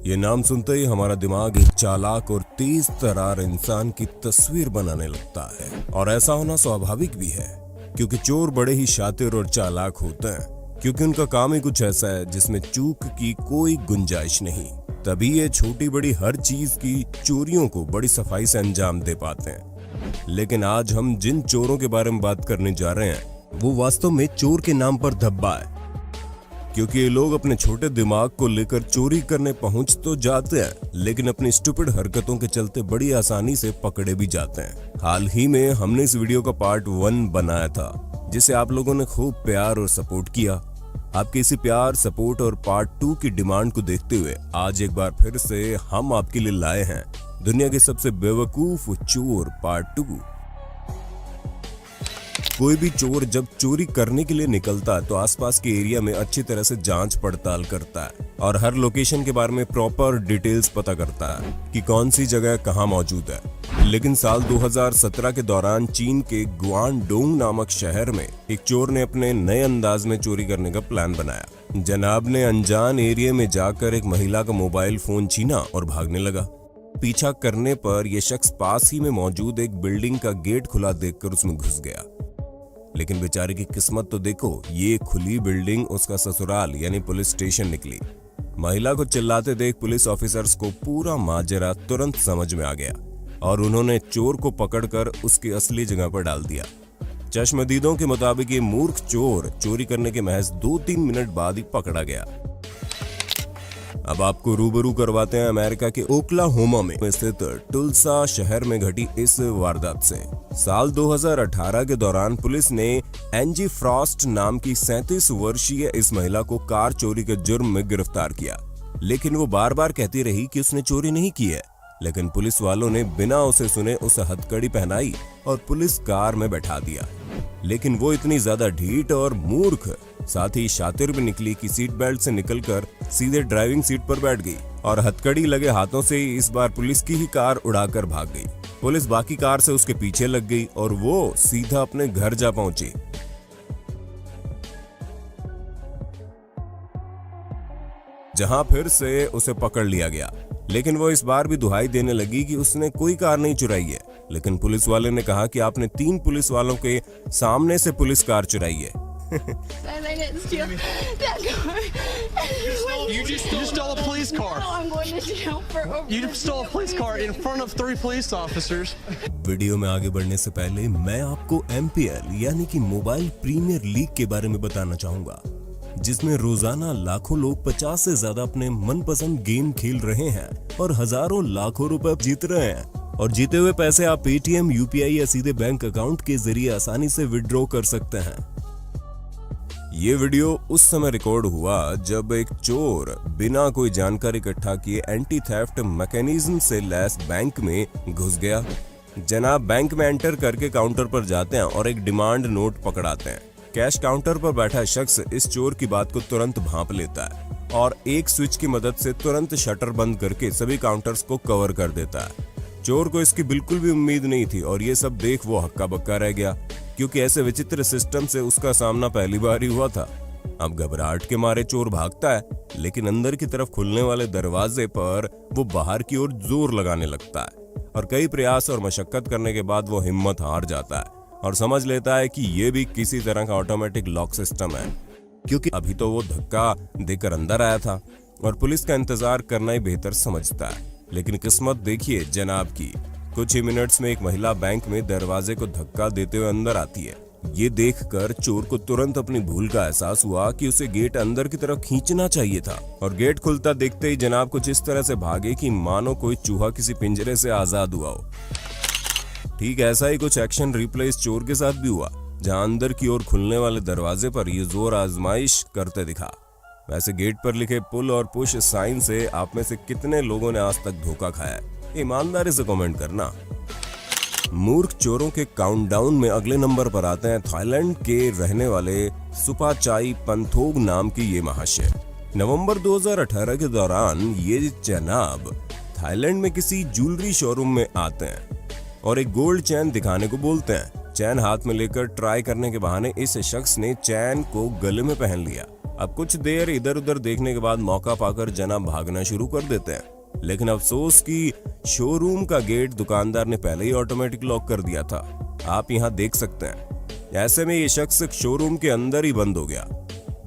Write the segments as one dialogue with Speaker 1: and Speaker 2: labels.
Speaker 1: ये नाम सुनते ही हमारा दिमाग एक चालाक और तेज तर्रार इंसान की तस्वीर बनाने लगता है। और ऐसा होना स्वाभाविक भी है, क्योंकि चोर बड़े ही शातिर और चालाक होते हैं, क्योंकि उनका काम ही कुछ ऐसा है जिसमें चूक की कोई गुंजाइश नहीं। तभी ये छोटी बड़ी हर चीज की चोरियों को बड़ी सफाई से अंजाम दे पाते हैं। लेकिन आज हम जिन चोरों के बारे में बात करने जा रहे हैं वो वास्तव में चोर के नाम पर धब्बा है, क्योंकि ये लोग अपने छोटे दिमाग को लेकर चोरी करने पहुंच तो जाते हैं, लेकिन अपनी स्टूपिड हरकतों के चलते बड़ी आसानी से पकड़े भी जाते हैं। हाल ही में हमने इस वीडियो का पार्ट 1 बनाया था, जिसे आप लोगों ने खूब प्यार और सपोर्ट किया। आपके इसी प्यार, सपोर्ट और पार्ट 2 की डिमांड को देखते हुए आज एक बार फिर से हम आपके लिए लाए हैं दुनिया के सबसे बेवकूफ चोर पार्ट 2। कोई भी चोर जब चोरी करने के लिए निकलता है तो आसपास के एरिया में अच्छी तरह से जांच पड़ताल करता है और हर लोकेशन के बारे में प्रॉपर डिटेल्स पता करता है कि कौन सी जगह कहां मौजूद है। लेकिन साल 2017 के दौरान चीन के गुआंगडोंग नामक शहर में एक चोर ने अपने नए अंदाज में चोरी करने का प्लान बनाया। जनाब ने अनजान एरिया में जाकर एक महिला का मोबाइल फोन छीना और भागने लगा। पीछा करने पर यह शख्स पास ही में मौजूद एक बिल्डिंग का गेट खुला देखकर उसमें घुस गया। लेकिन बेचारे की किस्मत तो देखो, ये खुली बिल्डिंग उसका ससुराल यानी पुलिस स्टेशन निकली। महिला को चिल्लाते देख पुलिस ऑफिसर्स को पूरा माजरा तुरंत समझ में आ गया और उन्होंने चोर को पकड़कर उसकी असली जगह पर डाल दिया। चश्मदीदों के मुताबिक ये मूर्ख चोर चोरी करने के महज 2-3 मिनट बाद ही पकड़ा गया। अब आपको रूबरू करवाते हैं अमेरिका के ओक्लाहोमा में स्थित टुल्सा शहर में घटी इस वारदात से। साल 2018 के दौरान पुलिस ने एंजी फ्रॉस्ट नाम की 37 वर्षीय इस महिला को कार चोरी के जुर्म में गिरफ्तार किया। लेकिन वो बार बार कहती रही कि उसने चोरी नहीं की है। लेकिन पुलिस वालों ने बिना उसे सुने उसे हथकड़ी पहनाई और पुलिस कार में बैठा दिया। लेकिन वो इतनी ज्यादा ढीठ और मूर्ख, साथ ही शातिर भी निकली कि सीट बेल्ट से निकलकर सीधे ड्राइविंग सीट पर बैठ गई और हथकड़ी लगे हाथों से इस बार पुलिस की ही कार उड़ाकर भाग गई। पुलिस बाकी कार से उसके पीछे लग गई और वो सीधा अपने घर जा पहुंची। जहां फिर से उसे पकड़ लिया गया। लेकिन वो इस बार भी दुहाई देने लगी कि उसने कोई कार नहीं चुराई है। लेकिन पुलिस वाले ने कहा कि आपने 3 पुलिस वालों के सामने से पुलिस कार चुराई है।
Speaker 2: I didn't steal that car.
Speaker 3: You just stole a police car.
Speaker 2: No, I'm going to jail for over.
Speaker 3: You stole a police car in front of 3 police officers.
Speaker 1: Video में आगे बढ़ने से पहले मैं आपको MPL यानी कि मोबाइल प्रीमियर लीग के बारे में बताना चाहूंगा, जिसमें रोजाना लाखों लोग 50 से ज्यादा अपने मनपसंद गेम खेल रहे हैं और हजारों लाखों रुपए जीत रहे हैं। और जीते हुए पैसे आप पेटीएम, UPI या सीधे बैंक अकाउंट के जरिए आसानी से विड्रॉ कर सकते हैं। ये वीडियो उस समय रिकॉर्ड हुआ जब एक चोर बिना कोई जानकारी इकट्ठा किए एंटी थेफ्ट मैकेनिज्म से लैस बैंक में घुस गया। जनाब बैंक में एंटर करके काउंटर पर जाते हैं और एक डिमांड नोट पकड़ाते हैं। कैश काउंटर पर बैठा शख्स इस चोर की बात को तुरंत भांप लेता है और एक स्विच की मदद से तुरंत शटर बंद करके सभी काउंटर्स को कवर कर देता है। चोर को इसकी बिल्कुल भी उम्मीद नहीं थी और ये सब देख वो हक्का बक्का रह गया, क्योंकि ऐसे विचित्र सिस्टम से उसका सामना पहली बार ही हुआ था। अब घबराहट के मारे चोर भागता है, लेकिन अंदर की तरफ खुलने वाले दरवाजे पर वो बाहर की ओर जोर लगाने लगता है और कई प्रयास और मशक्कत करने के बाद वो हिम्मत हार जाता है और समझ लेता है कि ये भी किसी तरह का ऑटोमेटिक लॉक सिस्टम है, क्योंकि अभी तो वो धक्का देकर अंदर आया था और पुलिस का इंतजार करना ही बेहतर समझता है। लेकिन किस्मत देखिए जनाब की, कुछ ही मिनट्स में एक महिला बैंक में दरवाजे को धक्का देते हुए अंदर आती है। ये देखकर चोर को तुरंत अपनी भूल का एहसास हुआ कि उसे गेट अंदर की तरफ खींचना चाहिए था और गेट खुलता देखते ही जनाब कुछ इस तरह से भागे कि मानो कोई चूहा किसी पिंजरे से आजाद हुआ हो। ठीक ऐसा ही कुछ एक्शन रिप्ले इस चोर के साथ भी हुआ, जहां अंदर की ओर खुलने वाले दरवाजे पर ये जोर आजमाइश करते दिखा। वैसे गेट पर लिखे पुल और पुश साइन से आप में से कितने लोगों ने आज तक धोखा खाया है, ईमानदारी से कमेंट करना। मूर्ख चोरों के काउंटडाउन में अगले नंबर पर आते हैं थाईलैंड के रहने वाले सुपाचाई पंथोग नाम की ये महाशय। नवंबर 2018 के दौरान ये जनाब थाईलैंड में किसी ज्वेलरी शोरूम में आते हैं और एक गोल्ड चैन दिखाने को बोलते हैं। चैन हाथ में लेकर ट्राई करने के बहाने इस शख्स ने चैन को गले में पहन लिया अब कुछ देर इधर उधर देखने के बाद मौका पाकर जनाब भागना शुरू कर देते हैं, लेकिन अफसोस कि शोरूम का गेट दुकानदार ने पहले ही ऑटोमेटिक लॉक कर दिया था। आप यहाँ देख सकते हैं। ऐसे में ये शख्स शोरूम के अंदर ही बंद हो गया।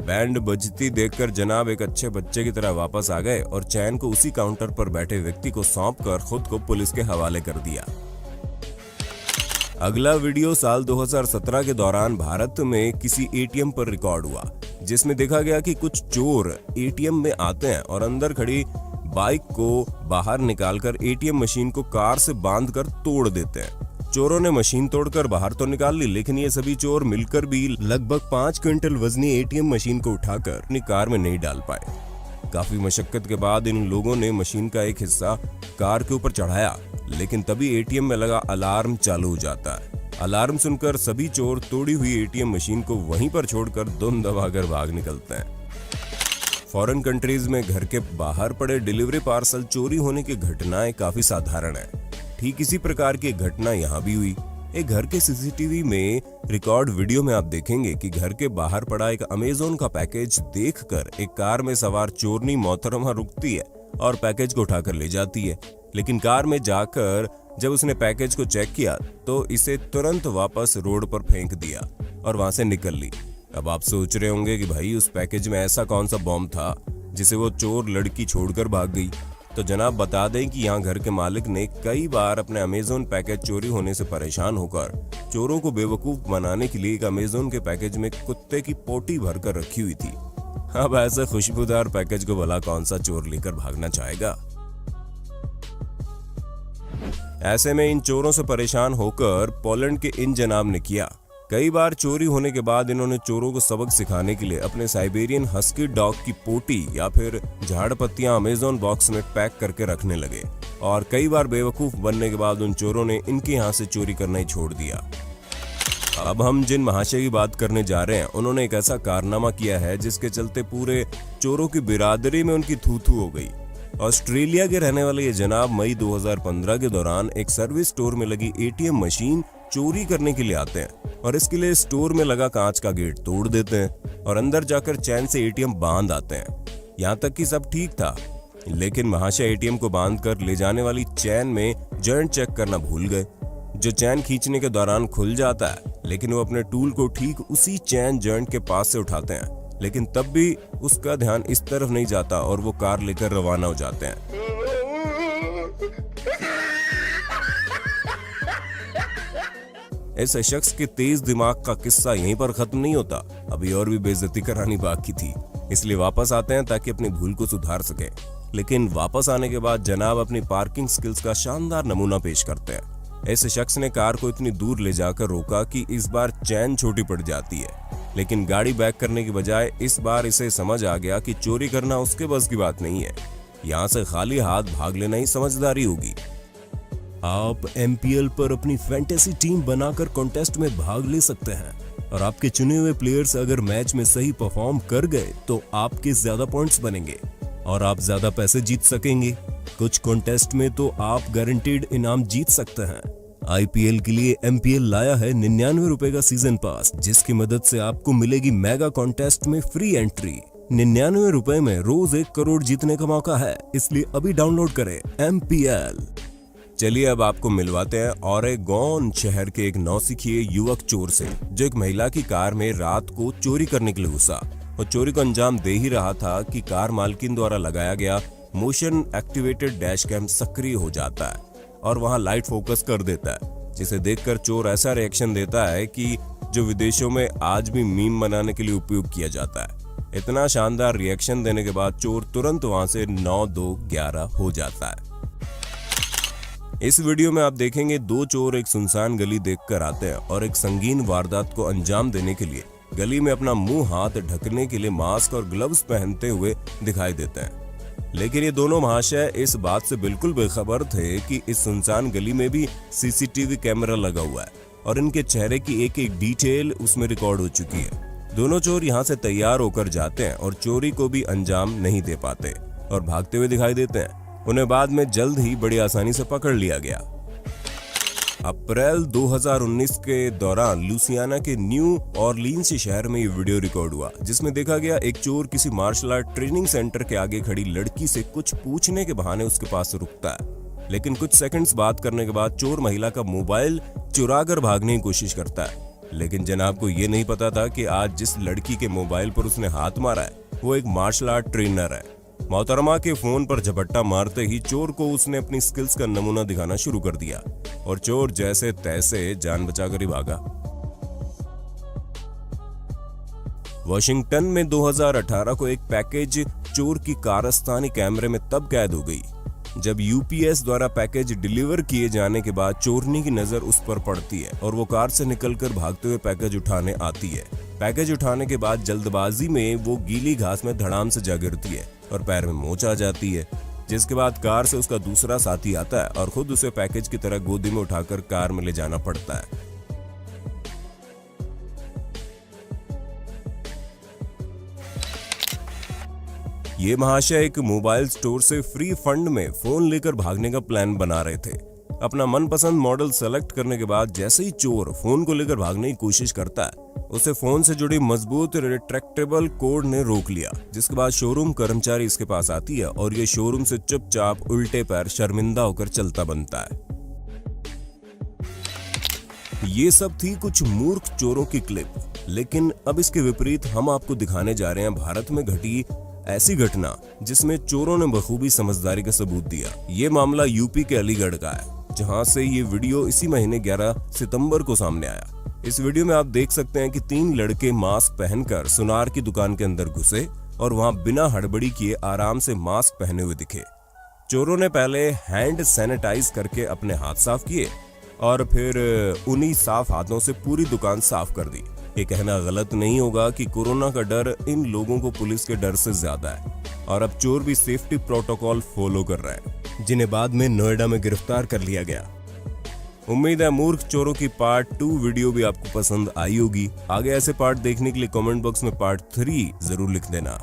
Speaker 1: बैंड बजती देखकर जनाब एक अच्छे बच्चे की तरह वापस आ गए और चैन को उसी काउंटर पर बैठे व्यक्ति को सौंपकर खुद को पुलिस के हवाले कर दिया। अगला वीडियो साल 2017 के दौरान भारत में किसी एटीएम पर रिकॉर्ड हुआ, जिसमें देखा गया कि कुछ चोर एटीएम में आते हैं और अंदर खड़ी बाइक को बाहर निकालकर एटीएम मशीन को कार से बांधकर तोड़ देते हैं। चोरों ने मशीन तोड़कर बाहर तो निकाल ली, लेकिन ये सभी चोर मिलकर भी लगभग 5 क्विंटल वजनी एटीएम मशीन को उठाकर अपनी कार में नहीं डाल पाए। काफी मशक्कत के बाद इन लोगों ने मशीन का एक हिस्सा कार के ऊपर चढ़ाया, लेकिन तभी एटीएम में लगा अलार्म चालू हो जाता है। अलार्म सुनकर सभी चोर तोड़ी हुई एटीएम मशीन को वहीं पर छोड़कर दुम दबाकर भाग निकलते हैं। फॉरेन कंट्रीज में घर के बाहर पड़े डिलीवरी पार्सल चोरी होने की घटनाएं काफी साधारण है। ठीक इसी प्रकार की घटना यहाँ भी हुई। एक घर के सीसीटीवी में रिकॉर्ड वीडियो में आप देखेंगे कि घर के बाहर पड़ा एक अमेज़न का पैकेज देखकर एक कार में सवार चोरनी मोहतरमा रुकती है और पैकेज को उठाकर ले जाती है, लेकिन कार में जाकर जब उसने पैकेज को चेक किया तो इसे तुरंत वापस रोड पर फेंक दिया और वहां से निकल ली। अब आप सोच रहे होंगे कि भाई उस पैकेज में ऐसा कौन सा बॉम्ब था जिसे वो चोर लड़की छोड़कर भाग गई। तो जनाब बता दें कि यहाँ घर के मालिक ने कई बार अपने अमेज़न पैकेज चोरी होने से परेशान होकर चोरों को बेवकूफ बनाने के लिए एक अमेज़न के पैकेज में कुत्ते की पोटी भरकर रखी हुई थी। अब ऐसे खुशबूदार पैकेज को भला कौन सा चोर लेकर भागना चाहेगा। ऐसे में इन चोरों से परेशान होकर पोलैंड के इन जनाब ने किया। कई बार चोरी होने के बाद इन्होंने चोरों को सबक सिखाने के लिए अपने साइबेरियन हस्की डॉग की पोटी या फिर झाड़ पत्तियां अमेज़न बॉक्स में पैक करके रखने लगे और कई बार बेवकूफ बनने के बाद उन चोरों ने इनके यहाँ से चोरी करना ही छोड़ दिया। अब हम जिन महाशय की बात करने जा रहे हैं उन्होंने एक ऐसा कारनामा किया है जिसके चलते पूरे चोरों की बिरादरी में उनकी थू-थू हो गई। ऑस्ट्रेलिया के रहने वाले ये जनाब मई 2015 के दौरान एक सर्विस स्टोर में लगी एटीएम मशीन चोरी करने के लिए आते हैं और इसके लिए स्टोर में लगा कांच का गेट तोड़ देते हैं और अंदर जाकर चैन से एटीएम बांध आते हैं। यहाँ तक कि सब ठीक था, लेकिन महाशय एटीएम को बांधकर ले जाने वाली चैन में जॉइंट चेक करना भूल गए। जो चैन खींचने के दौरान खुल जाता है, लेकिन वो अपने टूल को ठीक उसी चैन जॉइंट के पास से उठाते हैं, लेकिन तब भी उसका ध्यान इस तरफ नहीं जाता और वो कार लेकर रवाना हो जाते हैं। ऐसे शख्स के तेज दिमाग का किस्सा यहीं पर खत्म नहीं होता, अभी और भी बेइज्जती करानी बाकी थी, इसलिए वापस आते हैं ताकि अपनी भूल को सुधार सके। लेकिन वापस आने के बाद जनाब अपनी पार्किंग स्किल्स का शानदार नमूना पेश करते हैं। ऐसे शख्स ने कार को इतनी दूर ले जाकर रोका कि इस बार चैन छोटी पड़ जाती है, लेकिन गाड़ी बैक करने की बजाय इस बार इसे समझ आ गया कि चोरी करना उसके बस की बात नहीं है। यहाँ से खाली हाथ भाग लेना ही समझदारी होगी। आप एमपीएल पर अपनी फैंटेसी टीम बनाकर कॉन्टेस्ट में भाग ले सकते हैं और आपके चुने हुए प्लेयर्स अगर मैच में सही परफॉर्म कर गए तो आपके ज्यादा पॉइंट्स बनेंगे और आप ज्यादा पैसे जीत सकेंगे। कुछ कॉन्टेस्ट में तो आप गारंटीड इनाम जीत सकते हैं। आईपीएल के लिए एमपीएल लाया है 99 रुपए का सीजन पास, जिसकी मदद से आपको मिलेगी मेगा कॉन्टेस्ट में फ्री एंट्री। 99 रुपए में रोज 1 करोड़ जीतने का मौका है, इसलिए अभी डाउनलोड करें एमपीएल। चलिए अब आपको मिलवाते हैं ओरेगोन शहर के एक नौसिखिए युवक चोर से, जो एक महिला की कार में रात को चोरी करने के लिए घुसा और चोरी को अंजाम दे ही रहा था कि कार मालकिन द्वारा लगाया गया मोशन एक्टिवेटेड डैश कैम सक्रिय हो जाता है और वहां लाइट फोकस कर देता है, जिसे देखकर चोर ऐसा रिएक्शन देता है कि जो विदेशों में आज भी मीम बनाने के लिए उपयोग किया जाता है। इतना शानदार रिएक्शन देने के बाद चोर तुरंत वहां से 9-2-11 हो जाता है। इस वीडियो में आप देखेंगे 2 चोर एक सुनसान गली देखकर आते हैं और एक संगीन वारदात को अंजाम देने के लिए गली में अपना मुंह हाथ ढकने के लिए मास्क और ग्लव्स पहनते हुए दिखाई देते हैं। लेकिन ये दोनों महाशय इस बात से बिल्कुल बेखबर थे कि इस सुनसान गली में भी सीसीटीवी कैमरा लगा हुआ है और इनके चेहरे की एक एक डिटेल उसमें रिकॉर्ड हो चुकी है। दोनों चोर यहाँ से तैयार होकर जाते हैं और चोरी को भी अंजाम नहीं दे पाते और भागते हुए दिखाई देते हैं। उन्हें बाद में जल्द ही बड़ी आसानी से पकड़ लिया गया। अप्रैल 2019 के दौरान लुसियाना के न्यू ऑरलीन्स शहर में ये वीडियो रिकॉर्ड हुआ, जिसमें देखा गया एक चोर किसी मार्शल आर्ट ट्रेनिंग सेंटर के आगे खड़ी लड़की से कुछ पूछने के बहाने उसके पास रुकता है, लेकिन कुछ सेकंड्स बात करने के बाद चोर महिला का मोबाइल चुरा कर भागने की कोशिश करता है। लेकिन जनाब को ये नहीं पता था कि आज जिस लड़की के मोबाइल पर उसने हाथ मारा है वो एक मार्शल आर्ट ट्रेनर है। मोहतरमा के फोन पर झपट्टा मारते ही चोर को उसने अपनी स्किल्स का नमूना दिखाना शुरू कर दिया और चोर जैसे तैसे जान बचाकर ही भागा। वाशिंगटन में 2018 को एक पैकेज चोर की कारस्तानी कैमरे में तब कैद हो गई जब यूपीएस द्वारा पैकेज डिलीवर किए जाने के बाद चोरनी की नजर उस पर पड़ती है और वो कार से निकलकर भागते हुए पैकेज उठाने आती है। पैकेज उठाने के बाद जल्दबाजी में वो गीली घास में धड़ाम से जा गिरती है और पैर में मोच आ जाती है, जिसके बाद कार से उसका दूसरा साथी आता है और खुद उसे पैकेज की तरह गोदी में उठाकर कार में ले जाना पड़ता है। ये महाशय एक मोबाइल स्टोर से फ्री फंड में फोन लेकर भागने का प्लान बना रहे थे। अपना मनपसंद मॉडल सेलेक्ट करने के बाद जैसे ही चोर फोन को लेकर भागने की कोशिश करता है, उसे फोन से जुड़ी मजबूत रिट्रैक्टेबल कोड ने रोक लिया, जिसके बाद शोरूम कर्मचारी इसके पास आती है और ये शोरूम से चुपचाप उल्टे पैर शर्मिंदा होकर चलता बनता है। ये सब थी कुछ मूर्ख चोरों की क्लिप, लेकिन अब इसके विपरीत हम आपको दिखाने जा रहे हैं भारत में घटी ऐसी घटना जिसमें चोरों ने बखूबी समझदारी का सबूत दिया। ये मामला यूपी के अलीगढ़ का है, जहां से ये वीडियो इसी महीने 11 सितंबर को सामने आया। इस वीडियो में आप देख सकते हैं कि 3 लड़के मास्क पहनकर सुनार की दुकान के अंदर घुसे और वहां बिना हड़बड़ी किए आराम से मास्क पहने हुए दिखे। चोरों ने पहले हैंड सैनिटाइज करके अपने हाथ साफ किए और फिर उन्हीं साफ हाथों से पूरी दुकान साफ कर दी। ये कहना गलत नहीं होगा कि कोरोना का डर इन लोगों को पुलिस के डर से ज्यादा है और अब चोर भी सेफ्टी प्रोटोकॉल फॉलो कर रहे हैं, जिन्हें बाद में नोएडा में गिरफ्तार कर लिया गया। उम्मीद है मूर्ख चोरों की पार्ट 2 वीडियो भी आपको पसंद आई होगी। आगे ऐसे पार्ट देखने के लिए कमेंट बॉक्स में पार्ट 3 जरूर लिख देना।